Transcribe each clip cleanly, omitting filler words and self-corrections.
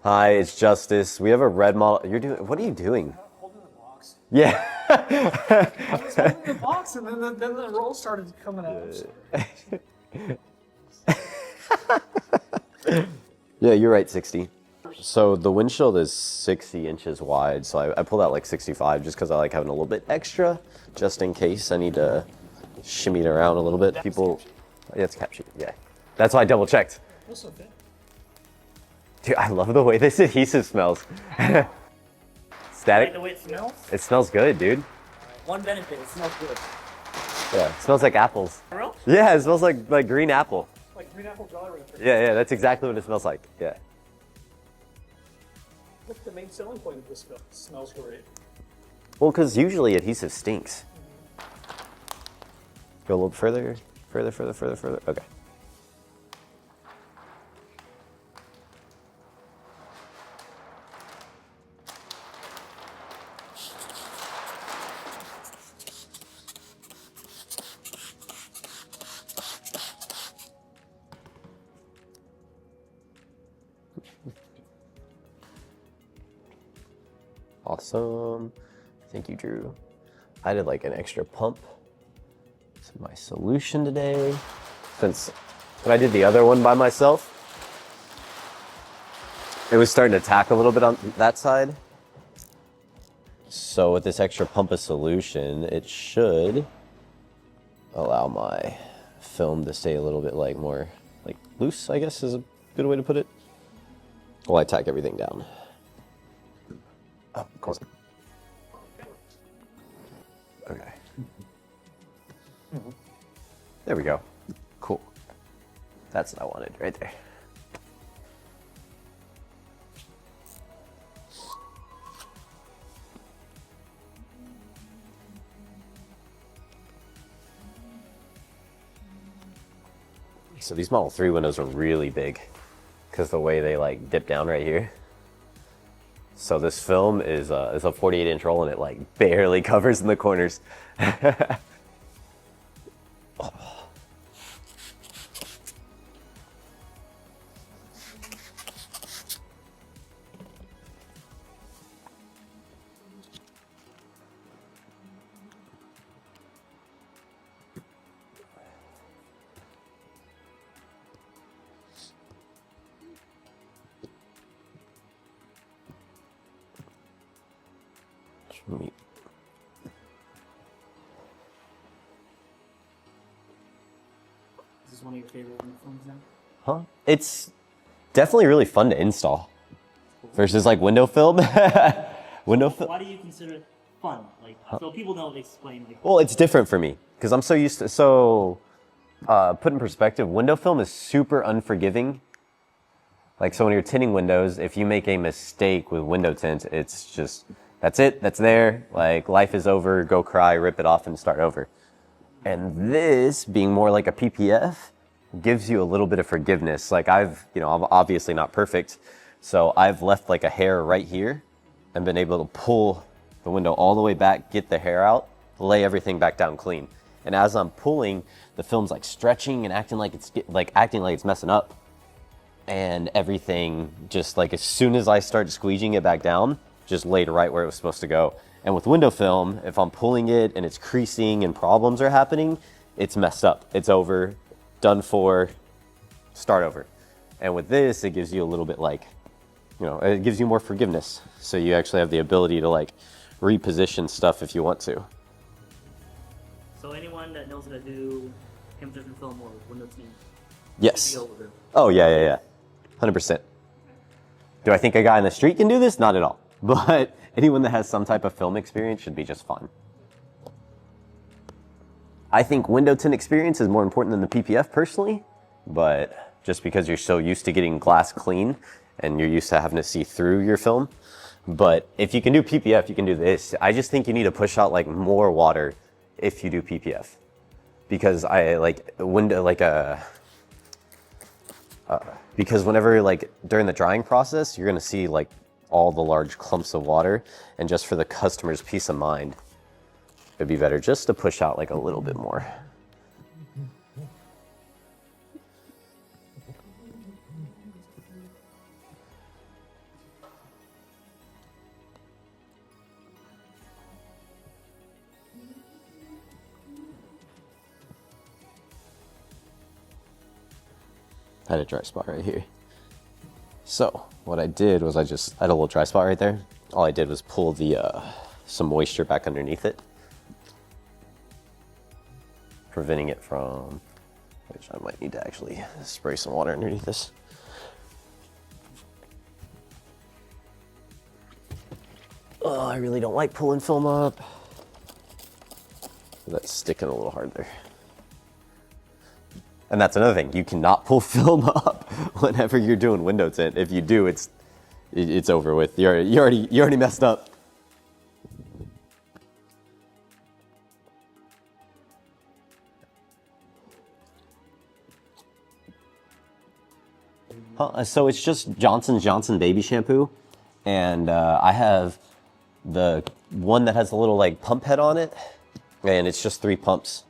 Hi, it's Justice. We have a red model. What are you doing? I'm holding the box. Yeah. I was holding the box, and then the roll started coming out. Yeah, you're right, 60. So the windshield is 60 inches wide, so I pulled out like 65 just because I like having a little bit extra, just in case I need to shimmy it around a little bit. People, yeah, it's cap sheet, yeah. That's why I double checked. That's okay. Dude, I love the way this adhesive smells. Static. Like the way it smells? It smells good, dude. One benefit, it smells good. Yeah, it smells like apples. For real? Yeah, it smells like green apple. Like green apple jelly right there. Yeah, that's exactly what it smells like. Yeah. What's the main selling point of this stuff? It smells great. Well, because usually adhesive stinks. Go a little further. Okay. Awesome. Thank you, Drew. I did like an extra pump to my solution today. Since when I did the other one by myself, it was starting to tack a little bit on that side. So with this extra pump of solution, it should allow my film to stay a little bit like more like loose, I guess is a good way to put it. While I tack everything down. Oh, of course. Okay. There we go. Cool. That's what I wanted right there. So these Model 3 windows are really big because the way they like dip down right here. So this film is a 48-inch roll and it like barely covers in the corners. Oh. Sweet. Is this one of your favorite phones now? Huh? It's definitely really fun to install versus like window film. Window film. Why do you consider it fun? Like, so people don't explain. Like, Well, it's different for me because I'm so used to. Put in perspective, window film is super unforgiving. Like, so when you're tinting windows, if you make a mistake with window tint, it's just, that's it, that's there. Like, life is over, go cry, rip it off, and start over. And this, being more like a PPF, gives you a little bit of forgiveness. Like, I'm obviously not perfect, so I've left like a hair right here and been able to pull the window all the way back, get the hair out, lay everything back down clean. And as I'm pulling, the film's like stretching and acting like it's messing up. And everything just like as soon as I start squeegeeing it back down, just laid right where it was supposed to go. And with window film, if I'm pulling it and it's creasing and problems are happening, it's messed up. It's over, done for, start over. And with this, it gives you a little bit like, it gives you more forgiveness. So you actually have the ability to like reposition stuff if you want to. so anyone that knows how to do temperature film or window tint, Yes. Oh, yeah. 100%. Do I think a guy on the street can do this? Not at all. But anyone that has some type of film experience should be just fine. I think window tint experience is more important than the PPF personally, but just because you're so used to getting glass clean and you're used to having to see through your film. But if you can do PPF, you can do this. I just think you need to push out like more water if you do PPF. Because because whenever like during the drying process, you're gonna see like all the large clumps of water, and just for the customer's peace of mind, it'd be better just to push out like a little bit more. I had a dry spot right here. So what I did was I had a little dry spot right there. All I did was pull the some moisture back underneath it, preventing it from, which I might need to actually spray some water underneath this. Oh, I really don't like pulling film up. That's sticking a little hard there. And that's another thing, you cannot pull film up whenever you're doing window tint. If you do, it's over with. You already messed up. So it's just Johnson & Johnson baby shampoo, and I have the one that has a little like pump head on it, and it's just 3 pumps.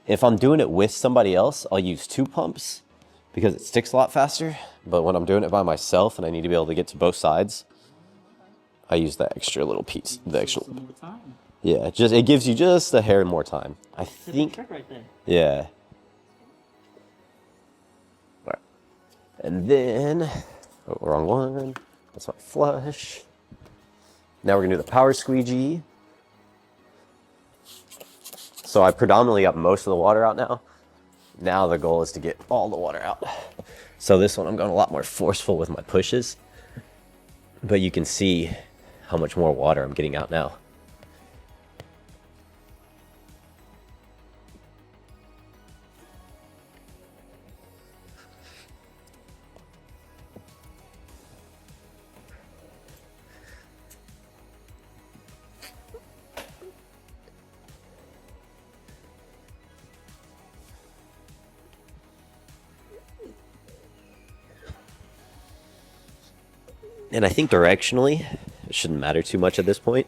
If I'm doing it with somebody else, I'll use 2 pumps because it sticks a lot faster. But when I'm doing it by myself and I need to be able to get to both sides, I use that extra little piece. The extra. Yeah, it gives you just a hair more time. I think. Right there. Yeah. All right. And then, oh, wrong one. That's my flush. Now we're gonna do the power squeegee. So I predominantly got most of the water out now. Now the goal is to get all the water out. So this one I'm going a lot more forceful with my pushes, but you can see how much more water I'm getting out now. And I think directionally, it shouldn't matter too much at this point.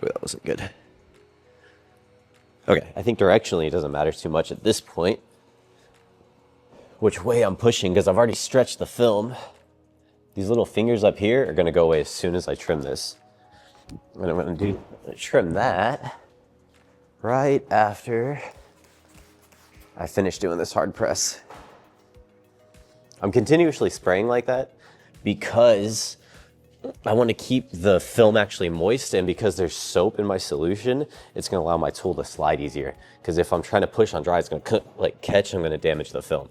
Oh, that wasn't good. Okay, I think directionally it doesn't matter too much at this point which way I'm pushing, because I've already stretched the film. These little fingers up here are gonna go away as soon as I trim this. What I'm gonna do, trim that right after I finish doing this hard press. I'm continuously spraying like that because I want to keep the film actually moist, and because there's soap in my solution, it's going to allow my tool to slide easier. Because if I'm trying to push on dry, it's going to catch, I'm going to damage the film.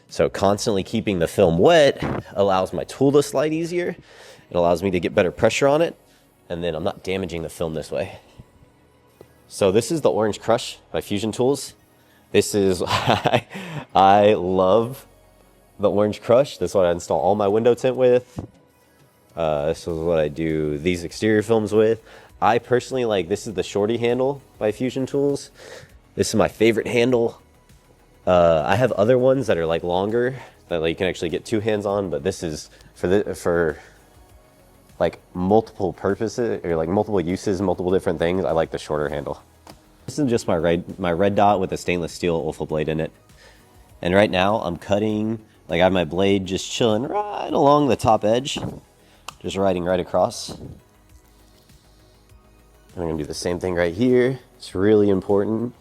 So constantly keeping the film wet allows my tool to slide easier. It allows me to get better pressure on it, and then I'm not damaging the film this way. So this is the Orange Crush by Fusion Tools. This is, I love the Orange Crush. This is what I install all my window tint with. This is what I do these exterior films with. I personally like, this is the shorty handle by Fusion Tools. This is my favorite handle. I have other ones that are like longer that like you can actually get 2 hands on, but this is for like multiple purposes or like multiple uses, multiple different things. I like the shorter handle. This is just my red dot with a stainless steel Ulfa blade in it. And right now I'm cutting, like I have my blade just chilling right along the top edge, just riding right across. I'm gonna do the same thing right here. It's really important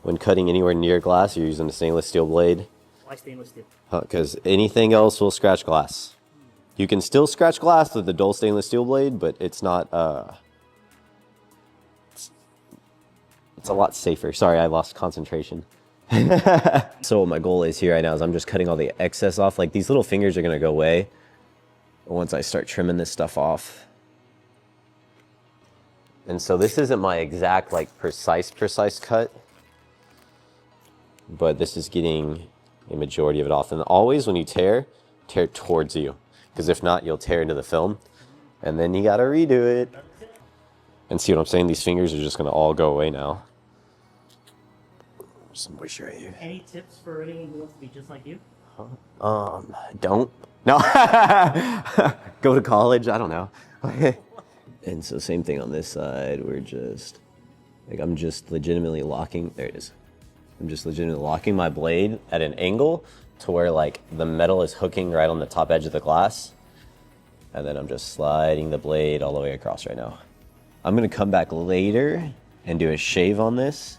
when cutting anywhere near glass, you're using a stainless steel blade. Why stainless steel? Because anything else will scratch glass. You can still scratch glass with the dull stainless steel blade, but it's not, it's a lot safer. Sorry, I lost concentration. So what my goal is here right now is I'm just cutting all the excess off. Like these little fingers are gonna go away once I start trimming this stuff off. And so this isn't my exact like precise cut, but this is getting a majority of it off. And always when you tear towards you, because if not, you'll tear into the film and then you gotta redo it. And see what I'm saying? These fingers are just gonna all go away now. There's some moisture right here. Any tips for anyone who wants to be just like you? Don't. No. Go to college, I don't know. And so same thing on this side, we're just, like I'm just legitimately locking, there it is. I'm just legitimately locking my blade at an angle to where like the metal is hooking right on the top edge of the glass. And then I'm just sliding the blade all the way across right now. I'm gonna come back later and do a shave on this,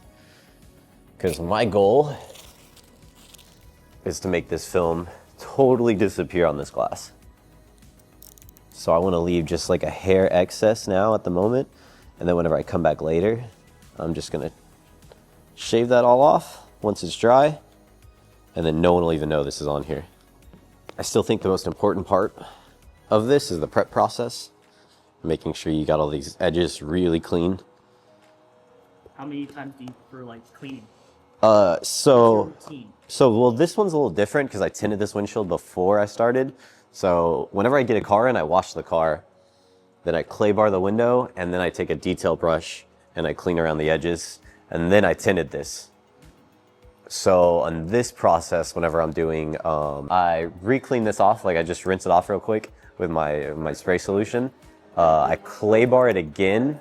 because my goal is to make this film totally disappear on this glass. So I want to leave just like a hair excess now at the moment, and then whenever I come back later, I'm just going to shave that all off once it's dry, and then no one will even know this is on here. I still think the most important part of this is the prep process, making sure you got all these edges really clean. How many times do you prefer like cleaning? Well, this one's a little different because I tinted this windshield before I started. So whenever I get a car in, I wash the car, then I clay bar the window, and then I take a detail brush and I clean around the edges, and then I tinted this. So on this process, whenever I'm doing, I re-clean this off, like I just rinse it off real quick with my spray solution. I clay bar it again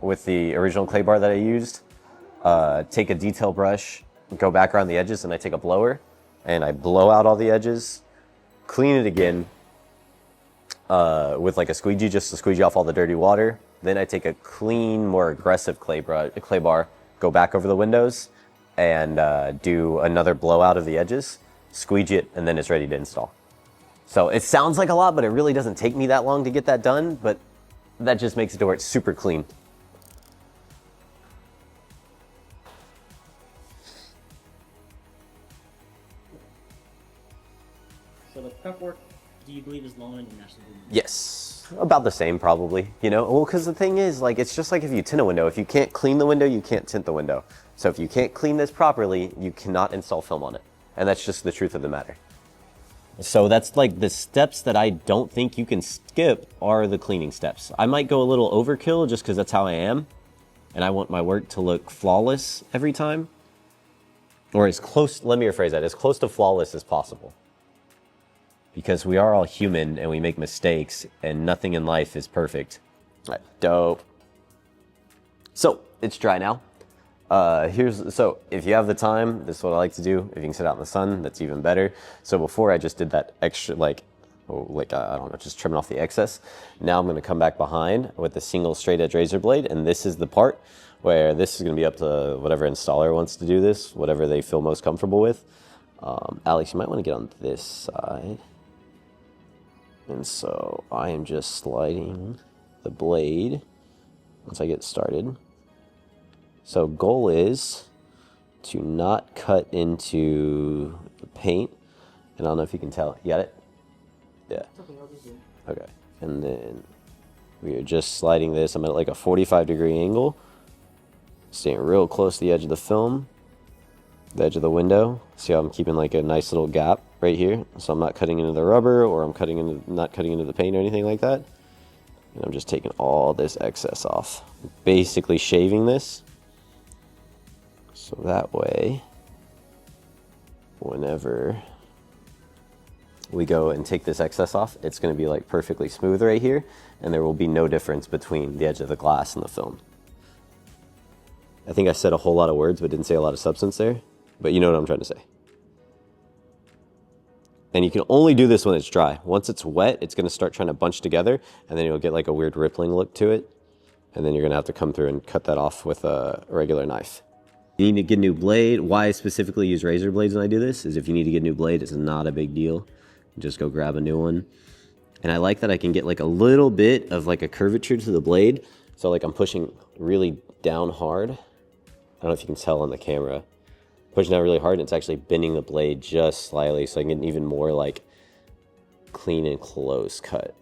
with the original clay bar that I used. Take a detail brush, go back around the edges, and I take a blower and I blow out all the edges, clean it again with like a squeegee, just to squeegee off all the dirty water. Then I take a clean, more aggressive clay bar, go back over the windows, and do another blowout of the edges, squeegee it, and then it's ready to install. So it sounds like a lot, but it really doesn't take me that long to get that done, but that just makes it to where it's super clean. So the prep work, do you believe is longer than actually doing it? Yes, about the same probably, you know? Well, because the thing is, like, it's just like if you tint a window. If you can't clean the window, you can't tint the window. So if you can't clean this properly, you cannot install film on it. And that's just the truth of the matter. So that's like the steps that I don't think you can skip are the cleaning steps. I might go a little overkill just because that's how I am. And I want my work to look flawless every time. Or as close, let me rephrase that, as close to flawless as possible. Because we are all human and we make mistakes and nothing in life is perfect. All right, dope. So it's dry now. So if you have the time, this is what I like to do. If you can sit out in the sun, that's even better. So before I just did that extra, I don't know, just trimming off the excess. Now I'm going to come back behind with a single straight edge razor blade. And this is the part where this is going to be up to whatever installer wants to do this, whatever they feel most comfortable with. Alex, you might want to get on this side. And so I am just sliding the blade once I get started. So goal is to not cut into the paint. And I don't know if you can tell. You got it? Yeah. Okay. And then we are just sliding this. I'm at like a 45-degree angle. Staying real close to the edge of the film. The edge of the window. See how I'm keeping like a nice little gap right here. So I'm not cutting into the rubber or I'm not cutting into the paint or anything like that. And I'm just taking all this excess off. Basically shaving this. So that way, whenever we go and take this excess off, it's going to be like perfectly smooth right here, and there will be no difference between the edge of the glass and the film. I think I said a whole lot of words, but didn't say a lot of substance there, but you know what I'm trying to say. And you can only do this when it's dry. Once it's wet, it's going to start trying to bunch together, and then you'll get like a weird rippling look to it, and then you're going to have to come through and cut that off with a regular knife. You need to get a new blade. Why I specifically use razor blades when I do this is if you need to get a new blade, it's not a big deal. Just go grab a new one. And I like that I can get like a little bit of like a curvature to the blade. So like I'm pushing really down hard. I don't know if you can tell on the camera. Pushing down really hard and it's actually bending the blade just slightly so I can get an even more like clean and close cut.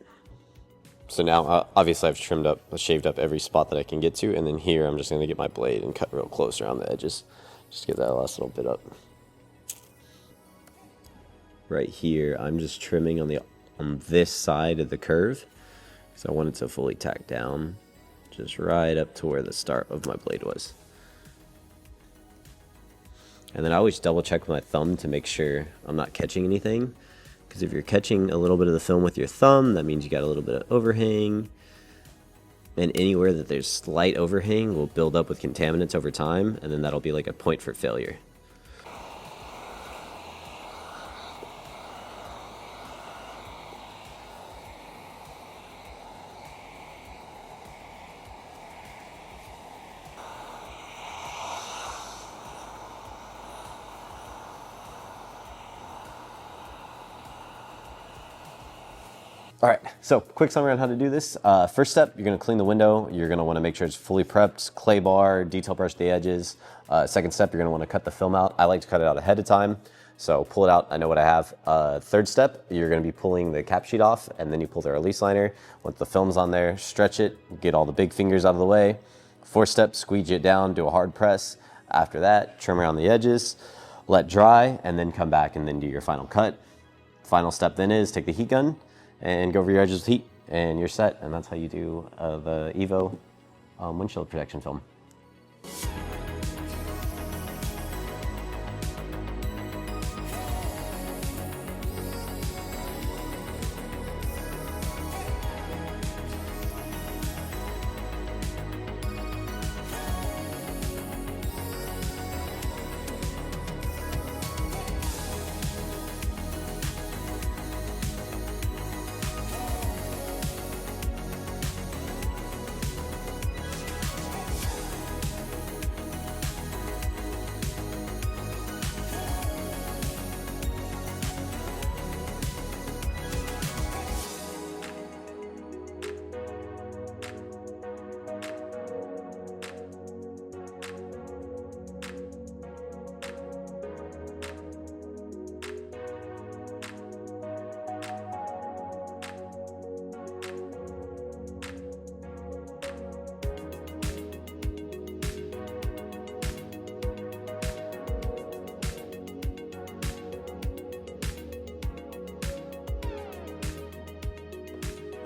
So now, obviously I've shaved up every spot that I can get to, and then here I'm just going to get my blade and cut real close around the edges. Just get that last little bit up. Right here, I'm just trimming on this side of the curve, because I want it to fully tack down, just right up to where the start of my blade was. And then I always double check with my thumb to make sure I'm not catching anything. Because if you're catching a little bit of the film with your thumb, that means you got a little bit of overhang. And anywhere that there's slight overhang will build up with contaminants over time, and then that'll be like a point for failure. All right, so quick summary on how to do this. First step, you're gonna clean the window. You're gonna wanna make sure it's fully prepped, clay bar, detail brush the edges. Second step, you're gonna wanna cut the film out. I like to cut it out ahead of time, so pull it out, I know what I have. Third step, you're gonna be pulling the cap sheet off, and then you pull the release liner. Once the film's on there, stretch it, get all the big fingers out of the way. Fourth step, squeeze it down, do a hard press. After that, trim around the edges, let dry, and then come back and then do your final cut. Final step then is take the heat gun and go over your edges with heat, and you're set. And that's how you do the EVO windshield protection film.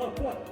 Oh, what?